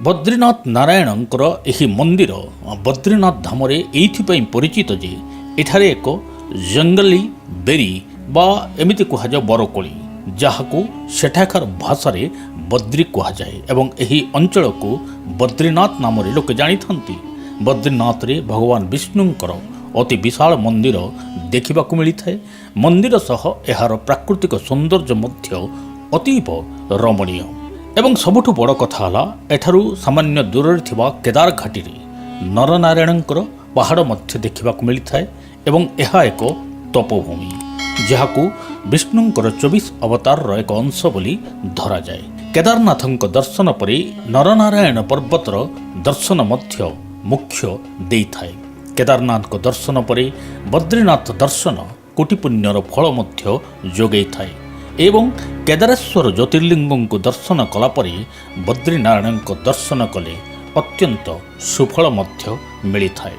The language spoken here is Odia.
ବଦ୍ରିନାଥ ନାରାୟଣଙ୍କର ଏହି ମନ୍ଦିର ବଦ୍ରିନାଥ ଧାମରେ ଏଇଥିପାଇଁ ପରିଚିତ ଯେ ଏଠାରେ ଏକ ଜଙ୍ଗଲି ବେରୀ ବା ଏମିତି କୁହାଯାଏ ବରକୋଳି, ଯାହାକୁ ସେଠାକାର ଭାଷାରେ ବଦ୍ରି କୁହାଯାଏ ଏବଂ ଏହି ଅଞ୍ଚଳକୁ ବଦ୍ରିନାଥ ନାମରେ ଲୋକେ ଜାଣିଥାନ୍ତି। ବଦ୍ରିନାଥରେ ଭଗବାନ ବିଷ୍ଣୁଙ୍କର ଅତି ବିଶାଳ ମନ୍ଦିର ଦେଖିବାକୁ ମିଳିଥାଏ। ମନ୍ଦିର ସହ ଏହାର ପ୍ରାକୃତିକ ସୌନ୍ଦର୍ଯ୍ୟ ମଧ୍ୟ ଅତୀବ ରମଣୀୟ। ଏବଂ ସବୁଠୁ ବଡ଼ କଥା ହେଲା ଏଠାରୁ ସାମାନ୍ୟ ଦୂରରେ ଥିବା କେଦାର ଘାଟିରେ ନରନାରାୟଣଙ୍କର ପାହାଡ଼ ମଧ୍ୟ ଦେଖିବାକୁ ମିଳିଥାଏ ଏବଂ ଏହା ଏକ ତପୋଭୂମି, ଯାହାକୁ ବିଷ୍ଣୁଙ୍କର 24 ଅବତାରର ଏକ ଅଂଶ ବୋଲି ଧରାଯାଏ। କେଦାରନାଥଙ୍କ ଦର୍ଶନ ପରେ ନରନାରାୟଣ ପର୍ବତର ଦର୍ଶନ ମଧ୍ୟ ମୁଖ୍ୟ ଦେଇଥାଏ। କେଦାରନାଥଙ୍କ ଦର୍ଶନ ପରେ ବଦ୍ରିନାଥ ଦର୍ଶନ କୋଟି ପୁଣ୍ୟର ଫଳ ମଧ୍ୟ ଯୋଗାଇଥାଏ ଏବଂ କେଦାରେଶ୍ୱର ଜ୍ୟୋତିର୍ଲିଙ୍ଗଙ୍କୁ ଦର୍ଶନ କଲାପରେ ବଦ୍ରିନାରାୟଣଙ୍କ ଦର୍ଶନ କଲେ ଅତ୍ୟନ୍ତ ସୁଫଳ ମଧ୍ୟ ମିଳିଥାଏ।